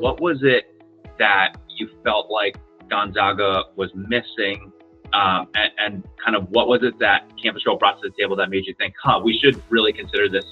what was it that you felt like Gonzaga was missing? And kind of what was it that CampusReel brought to the table that made you think, we should really consider this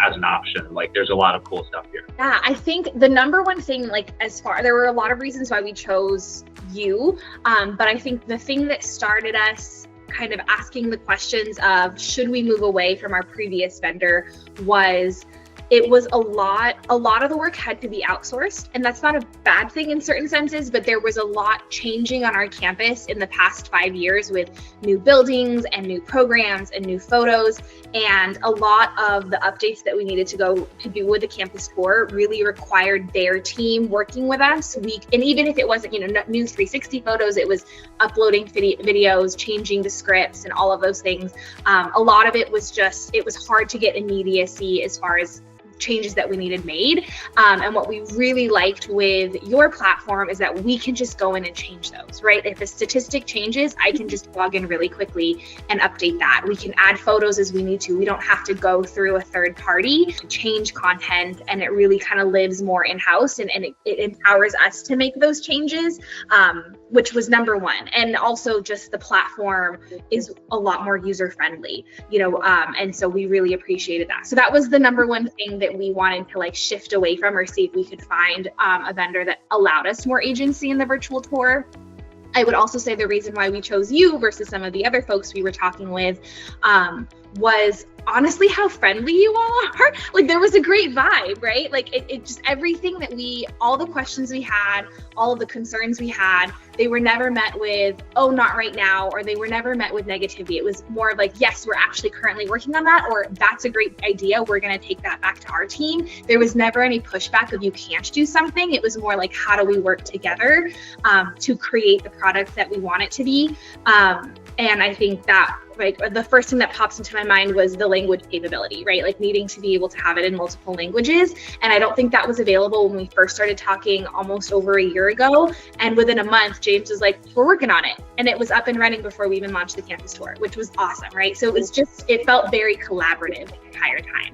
as an option? Like, there's a lot of cool stuff here. Yeah, I think the number one thing, there were a lot of reasons why we chose you, but I think the thing that started us kind of asking the questions of should we move away from our previous vendor was it was a lot of the work had to be outsourced, and that's not a bad thing in certain senses, but there was a lot changing on our campus in the past 5 years with new buildings and new programs and new photos, and a lot of the updates that we needed to go to do with the campus tour really required their team working with us. And even if it wasn't, new 360 photos, it was uploading videos, changing the scripts and all of those things. A lot of it was it was hard to get immediacy as far as changes that we needed made. And what we really liked with your platform is that we can just go in and change those, right? If a statistic changes, I can just log in really quickly and update that. We can add photos as we need to. We don't have to go through a third party to change content, and it really kind of lives more in-house, and it empowers us to make those changes, which was number one. And also just the platform is a lot more user-friendly, and so we really appreciated that. So that was the number one thing that we wanted to shift away from, or see if we could find a vendor that allowed us more agency in the virtual tour. I would also say the reason why we chose you versus some of the other folks we were talking with was honestly how friendly you all are. There was a great vibe, right? It just, everything that all the questions we had, all of the concerns we had, they were never met with, oh, not right now, or they were never met with negativity. It was more like, yes, we're actually currently working on that, or that's a great idea, we're going to take that back to our team. There was never any pushback of you can't do something. It was more like, how do we work together to create the product that we want it to be? And I think that the first thing that pops into my mind was the language capability, right? Needing to be able to have it in multiple languages. And I don't think that was available when we first started talking almost over a year ago. And within a month, James was like, we're working on it. And it was up and running before we even launched the campus tour, which was awesome, right? So it felt very collaborative the entire time.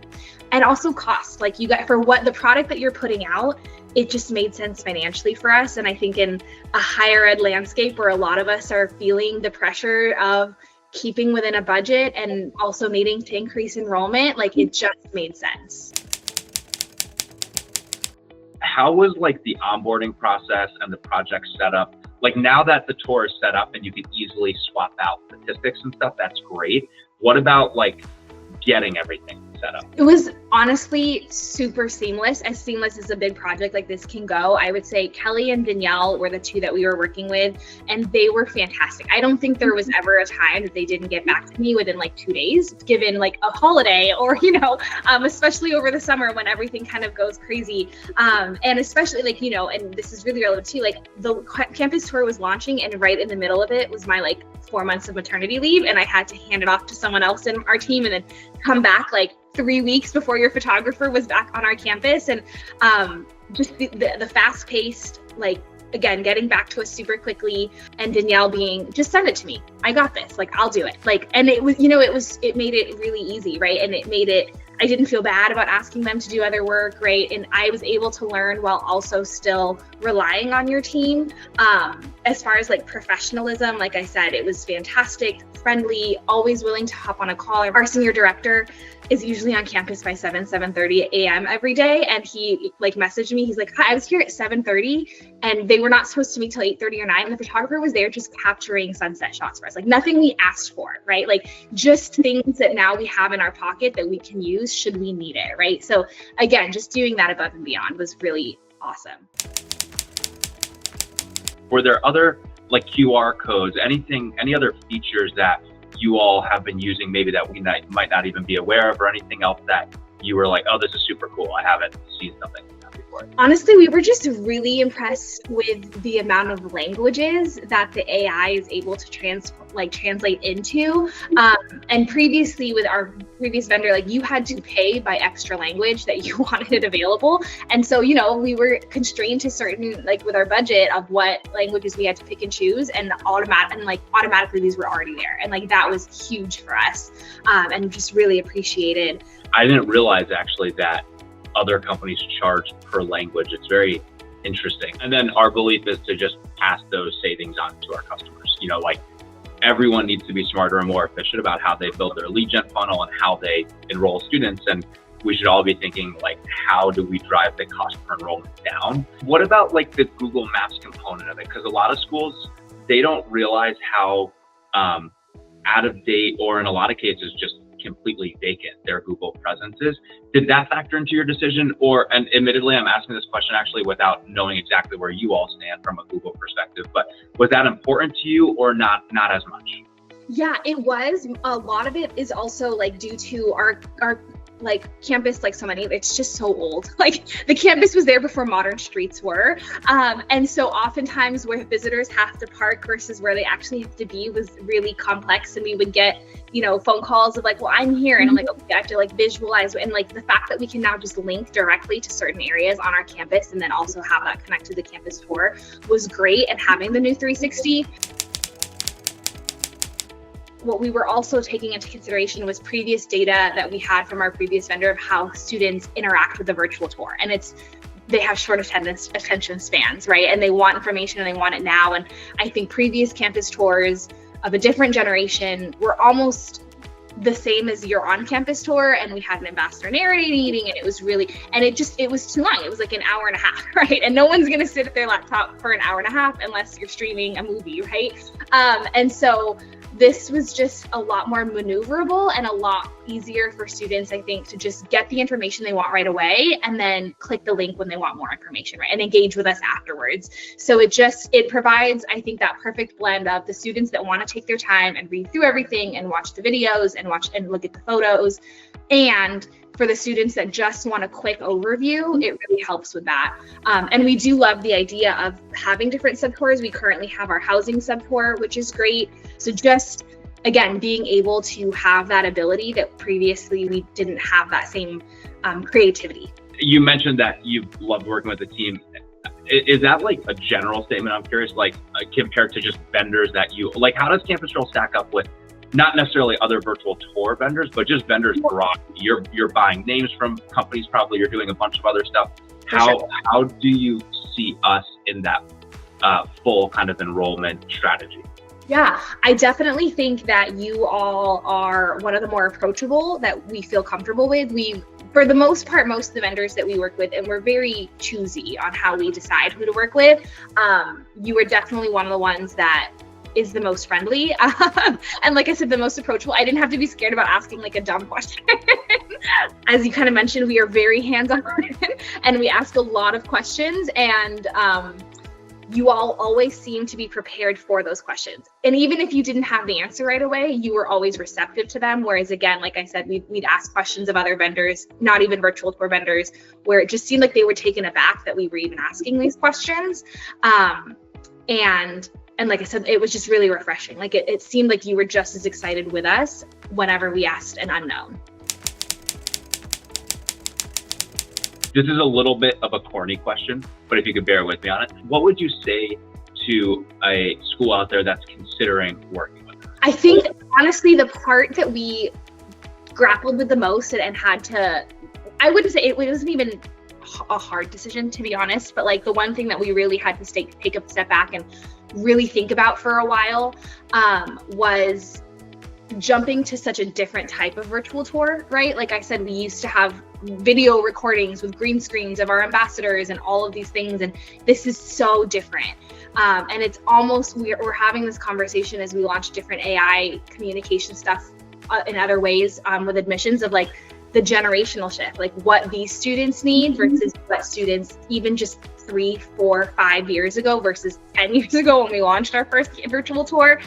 And also cost, you got, for what the product that you're putting out, it just made sense financially for us. And I think in a higher ed landscape where a lot of us are feeling the pressure of keeping within a budget and also needing to increase enrollment, it just made sense. How was the onboarding process and the project setup? Now that the tour is set up and you can easily swap out statistics and stuff, that's great. What about getting everything set up? It was honestly super seamless as a big project like this can go. I would say Kelly and Danielle were the two that we were working with, and they were fantastic. I don't think there was ever a time that they didn't get back to me within 2 days, given a holiday or, especially over the summer when everything kind of goes crazy. And especially and this is really relevant too, the campus tour was launching, and right in the middle of it was my 4 months of maternity leave, and I had to hand it off to someone else in our team and then come back 3 weeks before your photographer was back on our campus. And just the fast-paced, again, getting back to us super quickly, and Danielle being, just send it to me, I got this, I'll do it. And it was, it made it really easy, right? And it made it, I didn't feel bad about asking them to do other work, right? And I was able to learn while also still relying on your team. As far as professionalism, like I said, it was fantastic, friendly, always willing to hop on a call. Our senior director is usually on campus by 7:30 a.m. every day. And he messaged me, he's like, hi, I was here at 7:30 and they were not supposed to meet till 8:30 or 9. And the photographer was there just capturing sunset shots for us. Nothing we asked for, right? Just things that now we have in our pocket that we can use should we need it, right? So again, just doing that above and beyond was really awesome. Were there other QR codes, any other features that you all have been using maybe that we might not even be aware of, or anything else that you were like, oh, this is super cool, I haven't seen something like that before? Honestly, we were just really impressed with the amount of languages that the AI is able to translate into. And previously with our previous vendor, you had to pay by extra language that you wanted it available. And so, we were constrained to certain, with our budget of what languages we had to pick and choose, and automatically these were already there. And that was huge for us, and just really appreciated. I didn't realize actually that other companies charge per language. It's very Interesting. And then our belief is to just pass those savings on to our customers. Like everyone needs to be smarter and more efficient about how they build their lead gen funnel and how they enroll students. And we should all be thinking like, how do we drive the cost per enrollment down? What about like the Google Maps component of it? Because a lot of schools, they don't realize how out of date, or in a lot of cases, just completely vacant their Google presence is. Did that factor into your decision? And admittedly, I'm asking this question actually without knowing exactly where you all stand from a Google perspective, but was that important to you or not as much? Yeah, it was. A lot of it is also like due to our like campus, like so many, it's just so old. Like the campus was there before modern streets were. And so oftentimes where visitors have to park versus where they actually have to be was really complex. And we would get, phone calls of like, well, I'm here. And I'm like, okay, I have to like visualize. And like the fact that we can now just link directly to certain areas on our campus and then also have that connect to the campus tour was great. And having the new 360. What we were also taking into consideration was previous data that we had from our previous vendor of how students interact with the virtual tour. And they have short attention spans, right? And they want information and they want it now. And I think previous campus tours of a different generation were almost the same as your on-campus tour. And we had an ambassador narrating meeting, and it was it was too long. It was like an hour and a half, right? And no one's gonna sit at their laptop for an hour and a half unless you're streaming a movie, right? And so this was just a lot more maneuverable and a lot easier for students, I think, to just get the information they want right away and then click the link when they want more information, right? And engage with us afterwards. So it provides, I think, that perfect blend of the students that want to take their time and read through everything and watch the videos and watch and look at the photos. And for the students that just want a quick overview, it really helps with that. And we do love the idea of having different subtours. We currently have our housing subtour, which is great. So just, again, being able to have that ability that previously we didn't have that same creativity. You mentioned that you loved working with the team. Is that like a general statement? I'm curious, like compared to just vendors that how does CampusReel stack up with not necessarily other virtual tour vendors, but just vendors broad? You're buying names from companies, probably you're doing a bunch of other stuff. How do you see us in that full kind of enrollment strategy? Yeah, I definitely think that you all are one of the more approachable that we feel comfortable with. For the most part, most of the vendors that we work with, and we're very choosy on how we decide who to work with. You are definitely one of the ones that is the most friendly. And like I said, the most approachable. I didn't have to be scared about asking like a dumb question. As you kind of mentioned, we are very hands-on and we ask a lot of questions, and you all always seem to be prepared for those questions. And even if you didn't have the answer right away, you were always receptive to them. Whereas again, like I said, we'd ask questions of other vendors, not even virtual tour vendors, where it just seemed like they were taken aback that we were even asking these questions. And like I said, it was just really refreshing. Like it seemed like you were just as excited with us whenever we asked an unknown. This is a little bit of a corny question, but if you could bear with me on it, what would you say to a school out there that's considering working with us? I think, honestly, the part that we grappled with the most and had to, I wouldn't say it wasn't even a hard decision, to be honest, but like the one thing that we really had to take a step back and really think about for a while was jumping to such a different type of virtual tour, right? Like I said, we used to have video recordings with green screens of our ambassadors and all of these things, and this is so different. And it's almost, we're having this conversation as we launch different AI communication stuff in other ways with admissions of like the generational shift, like what these students need versus what students even just 3, 4, 5 years ago versus 10 years ago when we launched our first virtual tour,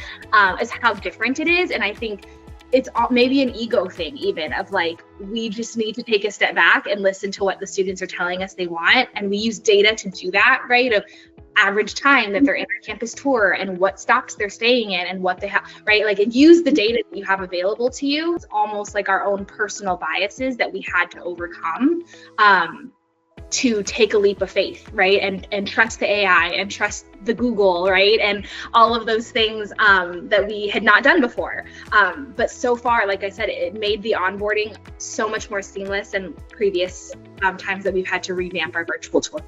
is how different it is. And I think it's maybe an ego thing even of like, we just need to take a step back and listen to what the students are telling us they want. And we use data to do that, right? Of average time that they're in our campus tour and what stops they're staying in and what they have, right? Like, and use the data that you have available to you. It's almost like our own personal biases that we had to overcome to take a leap of faith, right? And trust the AI and trust the Google, right? And all of those things that we had not done before. But so far, like I said, it made the onboarding so much more seamless than previous times that we've had to revamp our virtual tour.